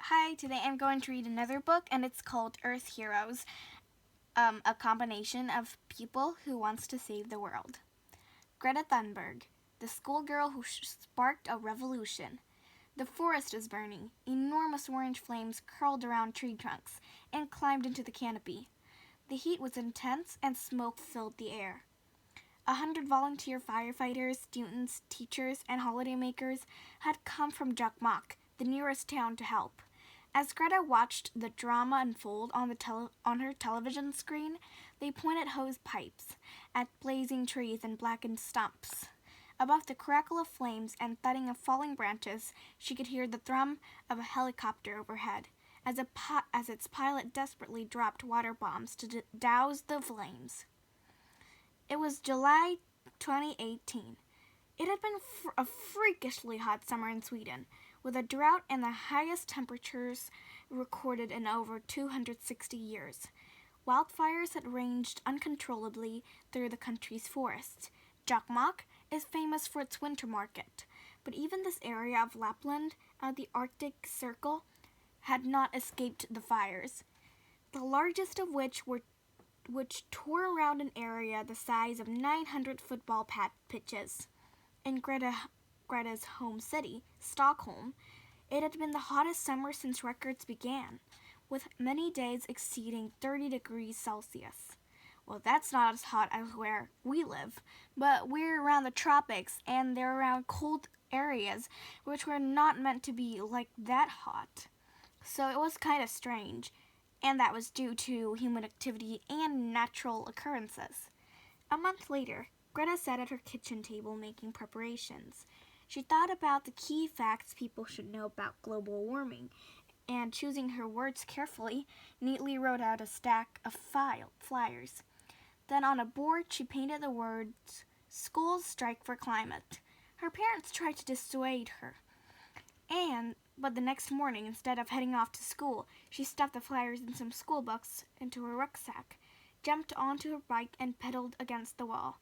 Hi, today I'm going to read another book, and it's called Earth Heroes, a combination of people who wants to save the world. Greta Thunberg, the schoolgirl who sparked a revolution. The forest is burning. Enormous orange flames curled around tree trunks and climbed into the canopy. The heat was intense and smoke filled the air. 100 volunteer firefighters, students, teachers, and holidaymakers had come from Jokmok, the nearest town, to help. As Greta watched the drama unfold on her television screen, they pointed hose pipes at blazing trees and blackened stumps. Above the crackle of flames and thudding of falling branches, she could hear the thrum of a helicopter overhead, as its pilot desperately dropped water bombs to douse the flames. It was July 2018. It had been a freakishly hot summer in Sweden, with a drought and the highest temperatures recorded in over 260 years. Wildfires had raged uncontrollably through the country's forests. Jokmok is famous for its winter market, but even this area of Lapland, at the Arctic Circle, had not escaped the fires, the largest of which tore around an area the size of 900 football pitches. In Greta's home city, Stockholm, it had been the hottest summer since records began, with many days exceeding 30 degrees Celsius. Well, that's not as hot as where we live, but we're around the tropics, and they're around cold areas which were not meant to be like that hot. So it was kind of strange, and that was due to human activity and natural occurrences. A month later, Greta sat at her kitchen table making preparations. She thought about the key facts people should know about global warming, and choosing her words carefully, neatly wrote out a stack of flyers. Then on a board she painted the words, "Schools Strike for Climate." Her parents tried to dissuade her, but the next morning, instead of heading off to school, she stuffed the flyers and some school books into her rucksack, jumped onto her bike, and pedaled against the wall.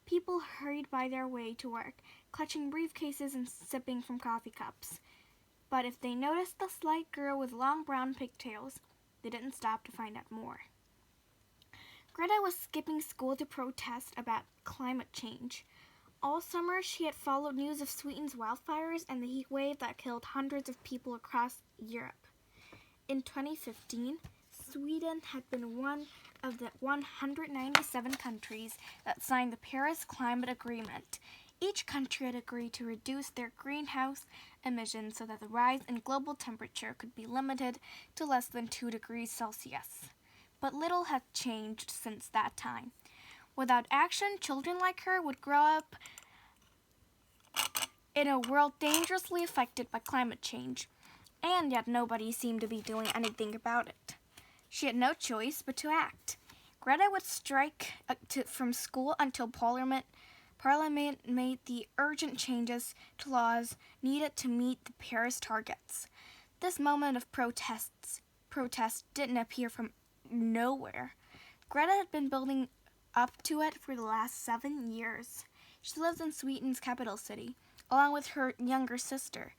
People hurried by their way to work, clutching briefcases and sipping from coffee cups. But if they noticed the slight girl with long brown pigtails, they didn't stop to find out more. Greta was skipping school to protest about climate change. All summer, she had followed news of Sweden's wildfires and the heat wave that killed hundreds of people across Europe. In 2015, Sweden had been one of the 197 countries that signed the Paris Climate Agreement. Each country had agreed to reduce their greenhouse emissions so that the rise in global temperature could be limited to less than 2 degrees Celsius. But little had changed since that time. Without action, children like her would grow up in a world dangerously affected by climate change, and yet nobody seemed to be doing anything about it. She had no choice but to act. Greta would strike from school until Parliament made the urgent changes to laws needed to meet the Paris targets. This moment of protest didn't appear from nowhere. Greta had been building up to it for the last 7 years. She lives in Sweden's capital city, along with her younger sister.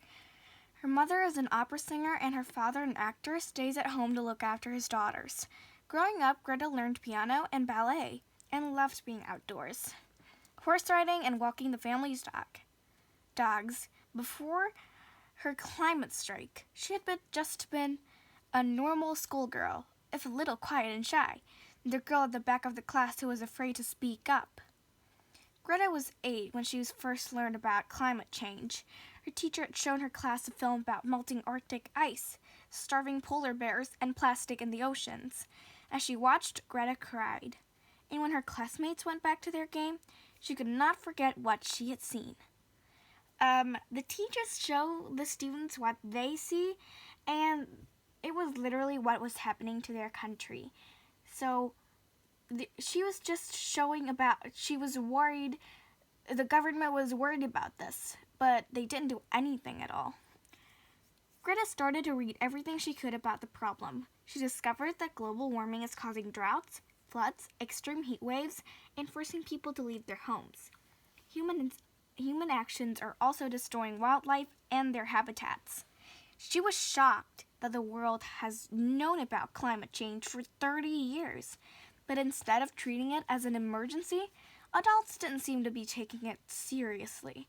Her mother is an opera singer and her father, an actor, stays at home to look after his daughters. Growing up, Greta learned piano and ballet and loved being outdoors, horse riding and walking the family's dogs. Before her climate strike, she had just been a normal schoolgirl, if a little quiet and shy, the girl at the back of the class who was afraid to speak up. Greta was 8 when she first learned about climate change. Her teacher had shown her class a film about melting Arctic ice, starving polar bears, and plastic in the oceans. As she watched, Greta cried. And when her classmates went back to their game, she could not forget what she had seen. The teachers show the students what they see, and it was literally what was happening to their country. So she was just showing she was worried, the government was worried about this, but they didn't do anything at all. Greta started to read everything she could about the problem. She discovered that global warming is causing droughts, floods, extreme heat waves, and forcing people to leave their homes. Human actions are also destroying wildlife and their habitats. She was shocked that the world has known about climate change for 30 years. But instead of treating it as an emergency, adults didn't seem to be taking it seriously.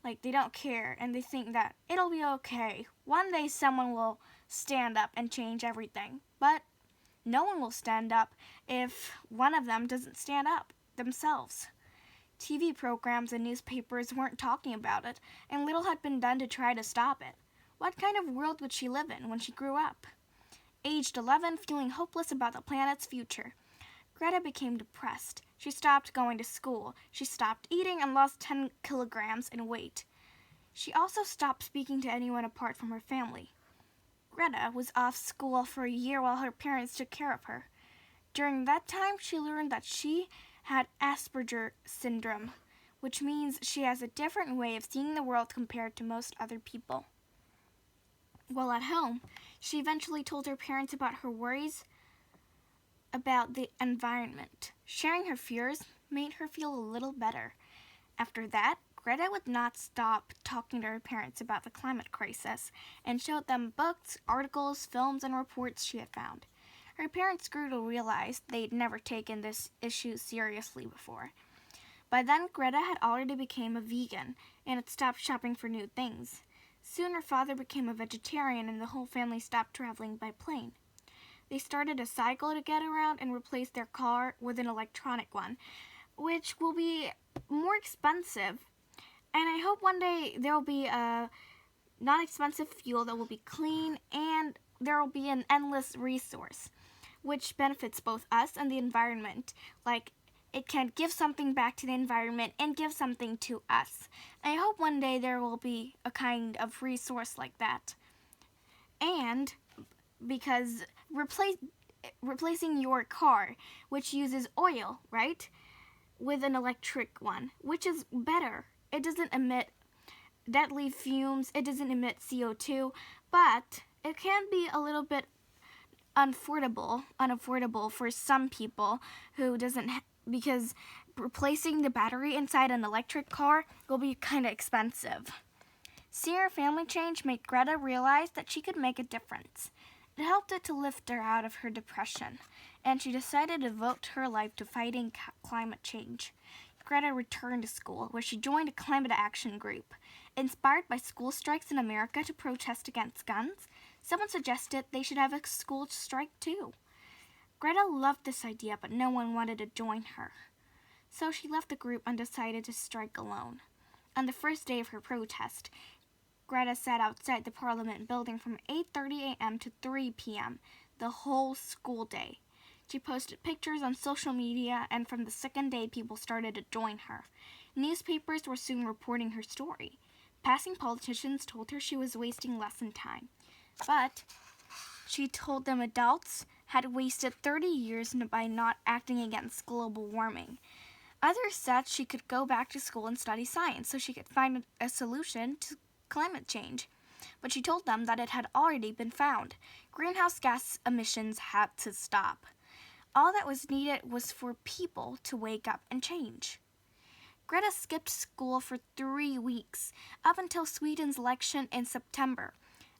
Like, they don't care, and they think that it'll be okay. One day someone will stand up and change everything. But no one will stand up if one of them doesn't stand up themselves. TV programs and newspapers weren't talking about it, and little had been done to try to stop it. What kind of world would she live in when she grew up? Aged 11, feeling hopeless about the planet's future, Greta became depressed. She stopped going to school. She stopped eating and lost 10 kilograms in weight. She also stopped speaking to anyone apart from her family. Greta was off school for a year while her parents took care of her. During that time, she learned that she had Asperger syndrome, which means she has a different way of seeing the world compared to most other people. While at home, she eventually told her parents about her worries about the environment. Sharing her fears made her feel a little better. After that, Greta would not stop talking to her parents about the climate crisis and showed them books, articles, films, and reports she had found. Her parents grew to realize they'd never taken this issue seriously before. By then, Greta had already become a vegan and had stopped shopping for new things. Soon her father became a vegetarian and the whole family stopped traveling by plane. They started a cycle to get around and replaced their car with an electronic one, which will be more expensive. And I hope one day there will be a non-expensive fuel that will be clean and there will be an endless resource, which benefits both us and the environment. Like, it can give something back to the environment and give something to us. I hope one day there will be a kind of resource like that. And because replacing your car, which uses oil, right, with an electric one, which is better. It doesn't emit deadly fumes, it doesn't emit CO2, but it can be a little bit unaffordable for some people who doesn't because replacing the battery inside an electric car will be kind of expensive. Seeing her family change made Greta realize that she could make a difference. It helped her to lift her out of her depression, and she decided to devote her life to fighting climate change. Greta returned to school, where she joined a climate action group. Inspired by school strikes in America to protest against guns, someone suggested they should have a school strike too. Greta loved this idea, but no one wanted to join her. So she left the group and decided to strike alone. On the first day of her protest, Greta sat outside the Parliament building from 8:30 a.m. to 3 p.m., the whole school day. She posted pictures on social media, and from the second day, people started to join her. Newspapers were soon reporting her story. Passing politicians told her she was wasting lesson time. But she told them adults had wasted 30 years by not acting against global warming. Others said she could go back to school and study science so she could find a solution to climate change. But she told them that it had already been found. Greenhouse gas emissions had to stop. All that was needed was for people to wake up and change. Greta skipped school for 3 weeks, up until Sweden's election in September.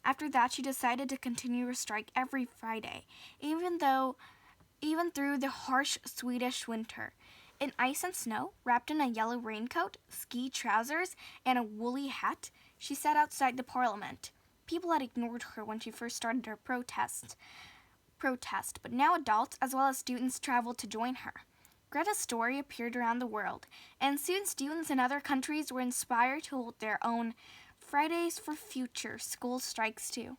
After that, she decided to continue her strike every Friday, even through the harsh Swedish winter. In ice and snow, wrapped in a yellow raincoat, ski trousers, and a woolly hat, she sat outside the Parliament. People had ignored her when she first started her protest, but now adults as well as students traveled to join her. Greta's story appeared around the world, and soon students in other countries were inspired to hold their own Fridays for Future school strikes too.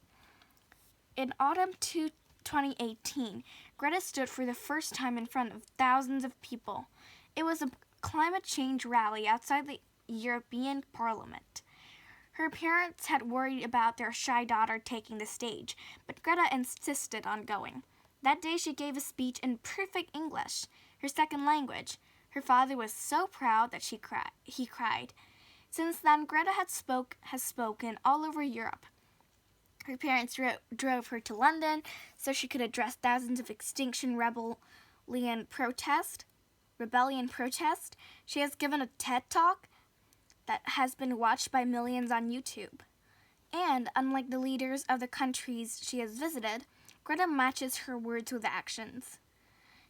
In autumn 2018, Greta stood for the first time in front of thousands of people. It was a climate change rally outside the European Parliament. Her parents had worried about their shy daughter taking the stage, but Greta insisted on going. That day she gave a speech in perfect English, her second language. Her father was so proud that he cried. Since then, Greta has spoken all over Europe. Her parents drove her to London so she could address thousands of Extinction Rebellion protest. She has given a TED Talk that has been watched by millions on YouTube. And unlike the leaders of the countries she has visited, Greta matches her words with actions.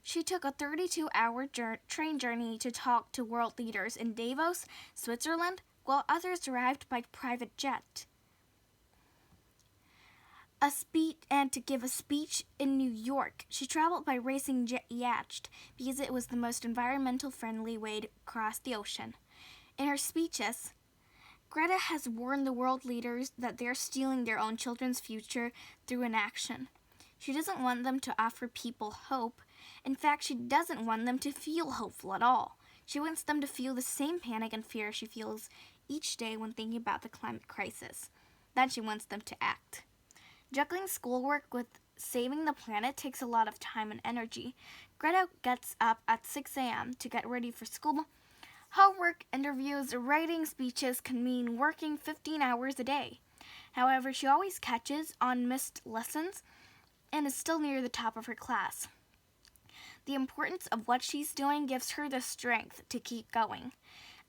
She took a 32-hour train journey to talk to world leaders in Davos, Switzerland, while others arrived by private jet. And to give a speech in New York. She traveled by racing yacht because it was the most environmental friendly way to cross the ocean. In her speeches, Greta has warned the world leaders that they're stealing their own children's future through inaction. She doesn't want them to offer people hope. In fact, she doesn't want them to feel hopeful at all. She wants them to feel the same panic and fear she feels each day when thinking about the climate crisis. Then she wants them to act. Juggling schoolwork with saving the planet takes a lot of time and energy. Greta gets up at 6 a.m. to get ready for school. Homework, interviews, writing speeches can mean working 15 hours a day. However, she always catches on missed lessons and is still near the top of her class. The importance of what she's doing gives her the strength to keep going.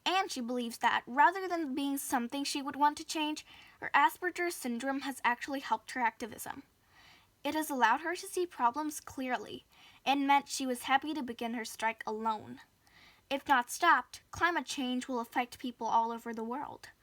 And she believes that, rather than being something she would want to change, her Asperger's syndrome has actually helped her activism. It has allowed her to see problems clearly, and meant she was happy to begin her strike alone. If not stopped, climate change will affect people all over the world.